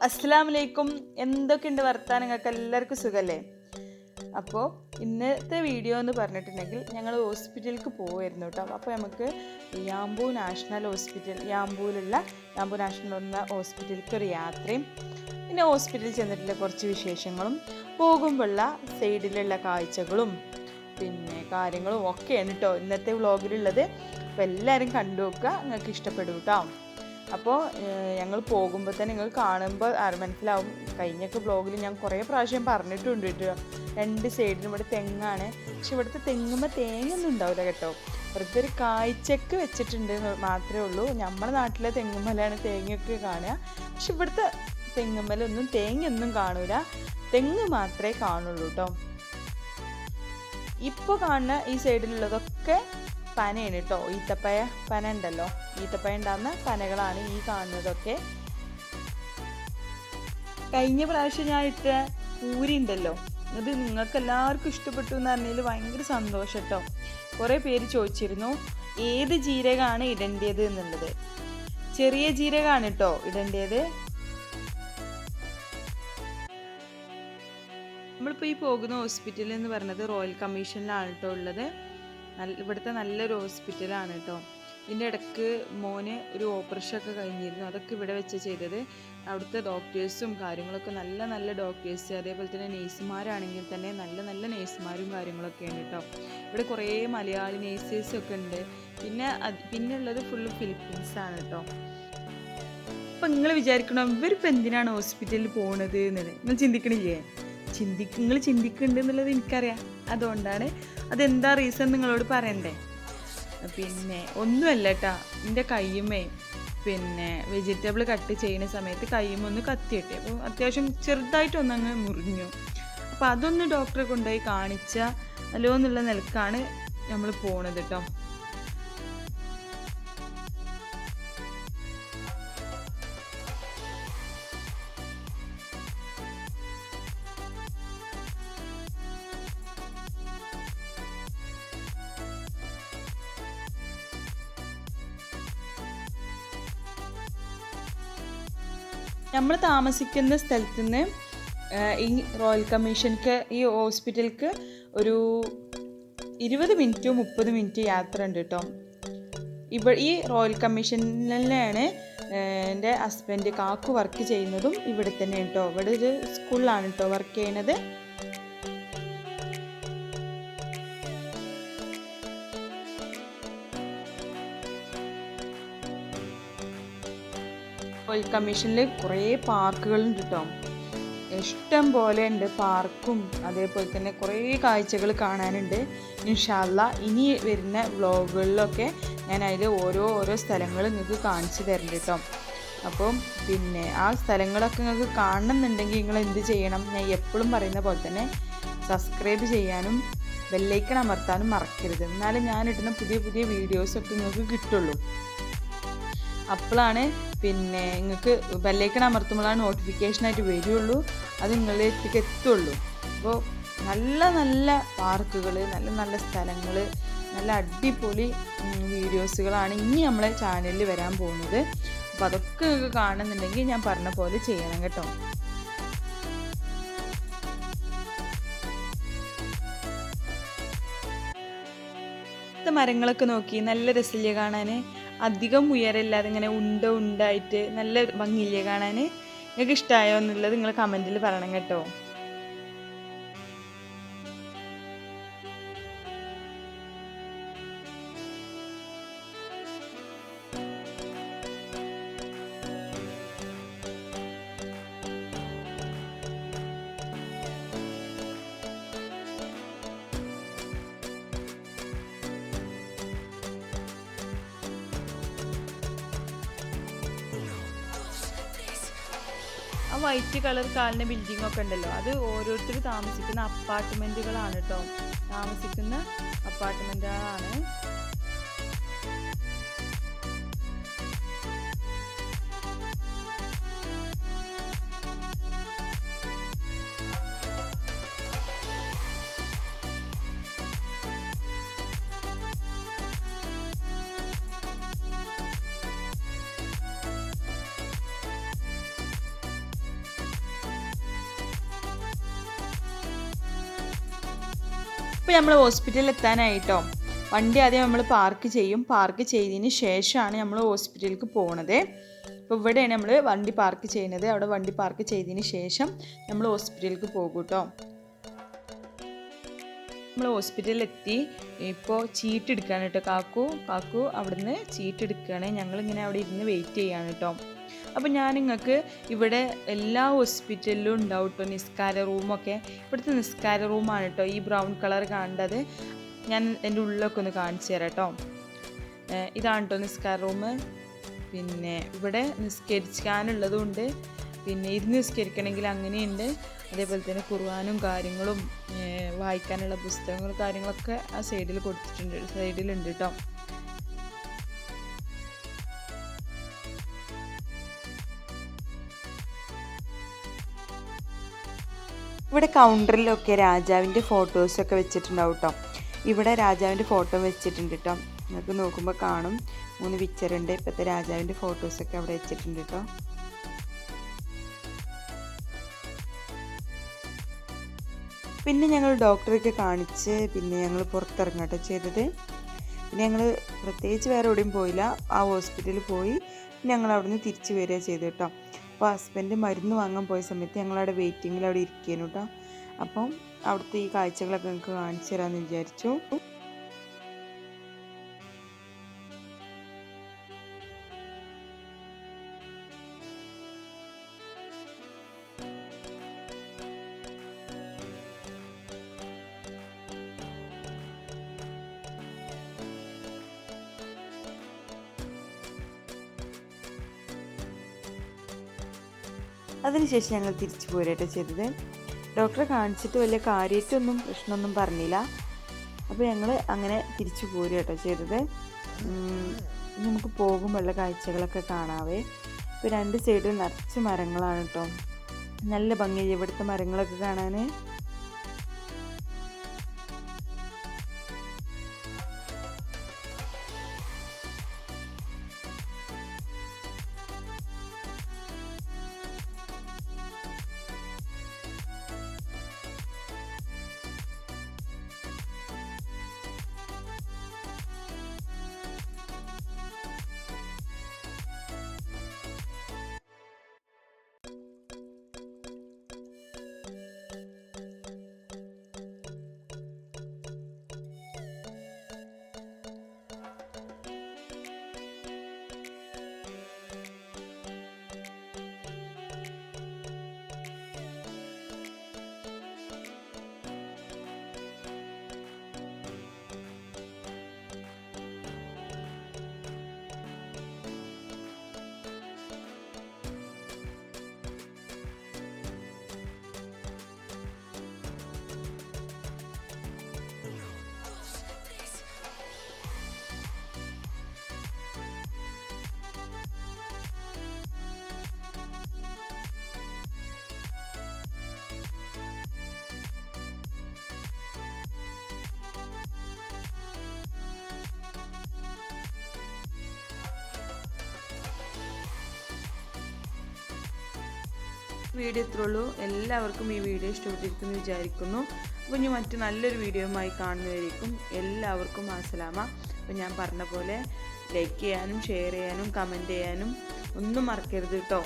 അസ്സലാമലൈക്കും. എന്തൊക്കെയുണ്ട് വർത്താനങ്ങൾക്ക് എല്ലാവർക്കും സുഖല്ലേ? അപ്പോൾ ഇന്നത്തെ വീഡിയോ എന്ന് പറഞ്ഞിട്ടുണ്ടെങ്കിൽ ഞങ്ങൾ ഹോസ്പിറ്റലിലേക്ക് പോവായിരുന്നു കേട്ടോ. അപ്പോൾ നമുക്ക് യാംബൂ നാഷണൽ ഹോസ്പിറ്റൽ, യാംബൂലുള്ള യാംബൂ നാഷണൽ എന്ന ഹോസ്പിറ്റലിലേക്ക് ഒരു യാത്രയും പിന്നെ ഹോസ്പിറ്റലിൽ ചെന്നിട്ടുള്ള കുറച്ച് വിശേഷങ്ങളും പോകുമ്പോഴുള്ള സൈഡിലുള്ള കാഴ്ചകളും പിന്നെ കാര്യങ്ങളും ഒക്കെയാണ് കേട്ടോ ഇന്നത്തെ വ്ളോഗിലുള്ളത്. അപ്പോൾ എല്ലാവരും കണ്ടു നോക്കുക, നിങ്ങൾക്ക് ഇഷ്ടപ്പെടും കേട്ടോ. അപ്പോൾ ഞങ്ങൾ പോകുമ്പോൾ തന്നെ നിങ്ങൾ കാണുമ്പോൾ മനസ്സിലാവും. കഴിഞ്ഞൊക്കെ ബ്ലോഗിൽ ഞാൻ കുറേ പ്രാവശ്യം പറഞ്ഞിട്ടുണ്ട് കേട്ടോ. രണ്ട് സൈഡിലും ഇവിടെ തെങ്ങാണ്. പക്ഷെ ഇവിടുത്തെ തെങ്ങുമ്പോൾ തേങ്ങയൊന്നും ഉണ്ടാവില്ല കേട്ടോ. വെറുതെ ഒരു കാഴ്ചക്ക് വെച്ചിട്ടുണ്ട് മാത്രമേ ഉള്ളൂ. നമ്മുടെ നാട്ടിലെ തെങ്ങുമ്മലാണ് തേങ്ങയൊക്കെ കാണുക. പക്ഷെ ഇവിടുത്തെ തെങ്ങുമ്മലൊന്നും തേങ്ങയൊന്നും കാണൂല, തെങ്ങ് മാത്രമേ കാണുള്ളൂ കേട്ടോ. ഇപ്പോൾ കാണുന്ന ഈ സൈഡിലുള്ളതൊക്കെ പനയാണ് കേട്ടോ. ഈത്തപ്പഴ പന ഉണ്ടല്ലോ, ഈത്തപ്പഴ ഉണ്ടാകുന്ന പനകളാണ് ഈ കാണുന്നതൊക്കെ. കഴിഞ്ഞ പ്രാവശ്യം ഞാൻ ഇട്ട പൂരി ഉണ്ടല്ലോ, അത് നിങ്ങൾക്ക് എല്ലാവർക്കും ഇഷ്ടപ്പെട്ടു എന്ന് പറഞ്ഞതിൽ ഭയങ്കര സന്തോഷം കേട്ടോ. കുറേ പേര് ചോദിച്ചിരുന്നു ഏത് ജീരകമാണ് ഇടേണ്ടത് എന്നുള്ളത്. ചെറിയ ജീരകമാണ് കേട്ടോ ഇടേണ്ടത്. നമ്മളിപ്പോൾ ഈ പോകുന്ന ഹോസ്പിറ്റൽ എന്ന് പറയുന്നത് റോയൽ കമ്മീഷനിലാണ് കേട്ടോ ഉള്ളത്. ഇവിടുത്തെ നല്ലൊരു ഹോസ്പിറ്റലാണ് കേട്ടോ. ഇതിൻ്റെ ഇടയ്ക്ക് മോന് ഒരു ഓപ്പറേഷൻ ഒക്കെ കഴിഞ്ഞിരുന്നു, അതൊക്കെ ഇവിടെ വെച്ച് ചെയ്തത്. അവിടുത്തെ ഡോക്ടേഴ്സും കാര്യങ്ങളൊക്കെ നല്ല നല്ല ഡോക്ടേഴ്സ്, അതേപോലെ തന്നെ നേഴ്സുമാരാണെങ്കിൽ തന്നെ നല്ല നല്ല നേഴ്സുമാരും കാര്യങ്ങളൊക്കെയാണ് കേട്ടോ. ഇവിടെ കുറേ മലയാളി നേഴ്സേഴ്സൊക്കെ ഉണ്ട്. പിന്നെ ഉള്ളത് ഫുള്ള് ഫിലിപ്പീൻസാണ് കേട്ടോ. അപ്പം നിങ്ങൾ വിചാരിക്കണം ഇവരിപ്പോൾ എന്തിനാണ് ഹോസ്പിറ്റലിൽ പോണത് എന്നത് നിങ്ങൾ ചിന്തിക്കണില്ലേ? നിങ്ങൾ ചിന്തിക്കുന്നുണ്ട് എന്നുള്ളത് എനിക്കറിയാം. അതുകൊണ്ടാണ്. അതെന്താ റീസൺ നിങ്ങളോട് പറയണ്ടേ? പിന്നെ ഒന്നുമല്ല കേട്ടോ, എൻ്റെ കയ്യുമേ പിന്നെ വെജിറ്റബിൾ കട്ട് ചെയ്യുന്ന സമയത്ത് കയ്യുമൊന്ന് കത്തിയിട്ടെ. അപ്പോൾ അത്യാവശ്യം ചെറുതായിട്ടൊന്നങ്ങ് മുറിഞ്ഞു. അപ്പോൾ അതൊന്ന് ഡോക്ടറെ കൊണ്ടുപോയി കാണിച്ചാലോ എന്നുള്ള നിലക്കാണ് നമ്മൾ പോണത് കേട്ടോ. നമ്മൾ താമസിക്കുന്ന സ്ഥലത്ത് നിന്ന് ഈ റോയൽ കമ്മീഷൻക്ക് ഈ ഹോസ്പിറ്റലിലേക്ക് ഒരു 20 മിനിറ്റോ 30 മിനിറ്റ് യാത്ര ഉണ്ട് കേട്ടോ. ഈ റോയൽ കമ്മീഷനിലാണ് എൻ്റെ ഹസ്ബൻഡ് കാക്കു വർക്ക് ചെയ്യുന്നതും ഇവിടെ തന്നെ കേട്ടോ. ഇവിടെ ഒരു സ്കൂളിലാണ് കേട്ടോ വർക്ക് ചെയ്യുന്നത്. റോയൽ കമ്മീഷനിൽ കുറേ പാർക്കുകളുണ്ട് കേട്ടോ. ഇഷ്ടം പോലെ ഉണ്ട് പാർക്കും, അതേപോലെ തന്നെ കുറേ കാഴ്ചകൾ കാണാനുണ്ട്. ഇൻഷാ അല്ലാ ഇനി വരുന്ന വ്ളോഗുകളിലൊക്കെ ഞാൻ അതിൽ ഓരോ സ്ഥലങ്ങൾ നിങ്ങൾക്ക് കാണിച്ചു തരുന്നുണ്ട് കേട്ടോ. അപ്പം പിന്നെ ആ സ്ഥലങ്ങളൊക്കെ നിങ്ങൾക്ക് കാണണമെന്നുണ്ടെങ്കിൽ നിങ്ങൾ എന്ത് ചെയ്യണം? ഞാൻ എപ്പോഴും പറയുന്ന പോലെ തന്നെ സബ്സ്ക്രൈബ് ചെയ്യാനും ബെല്ലൈക്കൺ അമർത്താനും മറക്കരുത്. എന്നാലും ഞാനിടുന്ന പുതിയ പുതിയ വീഡിയോസൊക്കെ നിങ്ങൾക്ക് കിട്ടുള്ളൂ. അപ്പോഴാണ് പിന്നെ നിങ്ങൾക്ക് ബെല്ലൈക്കൺ അമർത്തുമ്പോഴാണ് നോട്ടിഫിക്കേഷനായിട്ട് വരികയുള്ളൂ, അത് നിങ്ങളിലേക്ക് എത്തുള്ളൂ. അപ്പോൾ നല്ല നല്ല പാർക്കുകൾ, നല്ല നല്ല സ്ഥലങ്ങൾ, നല്ല അടിപൊളി വീഡിയോസുകളാണ് ഇനി നമ്മളെ ചാനലിൽ വരാൻ പോകുന്നത്. അപ്പോൾ അതൊക്കെ നിങ്ങൾക്ക് കാണുന്നുണ്ടെങ്കിൽ ഞാൻ പറഞ്ഞ പോലെ ചെയ്യണം കേട്ടോ. മരങ്ങളൊക്കെ നോക്കി നല്ല രസമില്ലേ കാണാൻ? അധികം ഉയരമില്ലാതെ ഇങ്ങനെ ഉണ്ടായിട്ട് നല്ല ഭംഗിയില്ലേ കാണാൻ? നിങ്ങൾക്ക് ഇഷ്ടമായോ എന്നുള്ളത് നിങ്ങൾ കമൻറ്റിൽ പറയണം കേട്ടോ. ആ വൈറ്റ് കളർ കാലിൻ്റെ ബിൽഡിംഗ് ഒക്കെ ഉണ്ടല്ലോ, അത് ഓരോരുത്തർ താമസിക്കുന്ന അപ്പാർട്ട്മെൻറ്റുകളാണ് കേട്ടോ. താമസിക്കുന്ന അപ്പാർട്ട്മെൻറ്റുകളാണ്. ഇപ്പോൾ നമ്മൾ ഹോസ്പിറ്റലിൽ എത്താനായിട്ടോ. വണ്ടി ആദ്യം നമ്മൾ പാർക്ക് ചെയ്യും. പാർക്ക് ചെയ്തതിന് ശേഷമാണ് നമ്മൾ ഹോസ്പിറ്റലിലേക്ക് പോണത്. അപ്പോൾ ഇവിടെയാണ് നമ്മൾ വണ്ടി പാർക്ക് ചെയ്യുന്നത്. അവിടെ വണ്ടി പാർക്ക് ചെയ്തതിന് ശേഷം നമ്മൾ ഹോസ്പിറ്റലിലേക്ക് പോകും കേട്ടോ. നമ്മൾ ഹോസ്പിറ്റലിലെത്തി. ഇപ്പോൾ ചീട്ട് എടുക്കുകയാണ് കേട്ടോ. കാക്കു അവിടുന്ന് ചീട്ട് എടുക്കുകയാണ്. ഞങ്ങളിങ്ങനെ അവിടെ ഇരുന്ന് വെയിറ്റ് ചെയ്യാണ് കേട്ടോ. അപ്പോൾ ഞാൻ നിങ്ങൾക്ക് ഇവിടെ എല്ലാ ഹോസ്പിറ്റലിലും ഉണ്ടാവും കേട്ടോ നിസ്കാര റൂമൊക്കെ. ഇവിടുത്തെ നിസ്കാര റൂമാണ് കേട്ടോ ഈ ബ്രൗൺ കളർ കാണേണ്ടത്. ഞാൻ എൻ്റെ ഉള്ളിലൊക്കെ ഒന്ന് കാണിച്ചു തരാം കേട്ടോ. ഇതാണ് കേട്ടോ നിസ്കാര റൂം. പിന്നെ ഇവിടെ നിസ്കരിക്കാനുള്ളതുണ്ട്, പിന്നെ ഇരുന്ന് നിസ്കരിക്കണമെങ്കിൽ അങ്ങനെയുണ്ട്. അതേപോലെ തന്നെ ഖുർആനും കാര്യങ്ങളും വായിക്കാനുള്ള പുസ്തകങ്ങളും കാര്യങ്ങളൊക്കെ ആ സൈഡിൽ സൈഡിലുണ്ട് കേട്ടോ. ഇവിടെ കൗണ്ടറിലൊക്കെ രാജാവിൻ്റെ ഫോട്ടോസൊക്കെ വെച്ചിട്ടുണ്ടാവും കേട്ടോ. ഇവിടെ രാജാവിൻ്റെ ഫോട്ടോ വെച്ചിട്ടുണ്ട് കേട്ടോ. നിങ്ങൾക്ക് നോക്കുമ്പോൾ കാണും 3 പിക്ചറുണ്ട്. ഇപ്പോഴത്തെ രാജാവിൻ്റെ ഫോട്ടോസൊക്കെ അവിടെ വെച്ചിട്ടുണ്ട് കേട്ടോ. പിന്നെ ഞങ്ങൾ ഡോക്ടറൊക്കെ കാണിച്ച് പിന്നെ ഞങ്ങൾ പുറത്തിറങ്ങാട്ടോ ചെയ്തത്. പിന്നെ ഞങ്ങൾ പ്രത്യേകിച്ച് വേറെ എവിടെയും പോയില്ല. ആ ഹോസ്പിറ്റലിൽ പോയി ഞങ്ങൾ അവിടെ നിന്ന് തിരിച്ച് വരിക ചെയ്തു കേട്ടോ. അപ്പോൾ ഹസ്ബൻഡ് മരുന്ന് വാങ്ങാൻ പോയ സമയത്ത് ഞങ്ങളവിടെ വെയിറ്റിങ്ങിൽ അവിടെ ഇരിക്കുന്നു കേട്ടോ. അപ്പം അവിടുത്തെ ഈ കാഴ്ചകളൊക്കെ നിങ്ങൾക്ക് കാണിച്ചു തരാമെന്ന് വിചാരിച്ചു. അതിനുശേഷം ഞങ്ങൾ തിരിച്ചു പോരാട്ടോ ചെയ്തത്. ഡോക്ടറെ കാണിച്ചിട്ട് വലിയ കാര്യമായിട്ടൊന്നും പ്രശ്നമൊന്നും പറഞ്ഞില്ല. അപ്പോൾ ഞങ്ങൾ അങ്ങനെ തിരിച്ചു പോരുകട്ടോ ചെയ്തത്. നമുക്ക് പോകുമ്പോഴുള്ള കാഴ്ചകളൊക്കെ കാണാവേ. ഇപ്പോൾ 2 സൈഡിൽ നിറച്ച് മരങ്ങളാണ് കേട്ടോ. നല്ല ഭംഗിയായി ഇവിടുത്തെ മരങ്ങളൊക്കെ കാണാൻ. വീഡിയോ ഇത്രയുള്ളൂ. എല്ലാവർക്കും ഈ വീഡിയോ ഇഷ്ടപ്പെട്ടിരിക്കുമെന്ന് വിചാരിക്കുന്നു. അപ്പോൾ ഇനി മറ്റു നല്ലൊരു വീഡിയോയുമായി കാണുന്നതായിരിക്കും. എല്ലാവർക്കും അസ്സലാമ. അപ്പോൾ ഞാൻ പറഞ്ഞ പോലെ ലൈക്ക് ചെയ്യാനും ഷെയർ ചെയ്യാനും കമൻറ്റ് ചെയ്യാനും ഒന്നും മറക്കരുത് കേട്ടോ.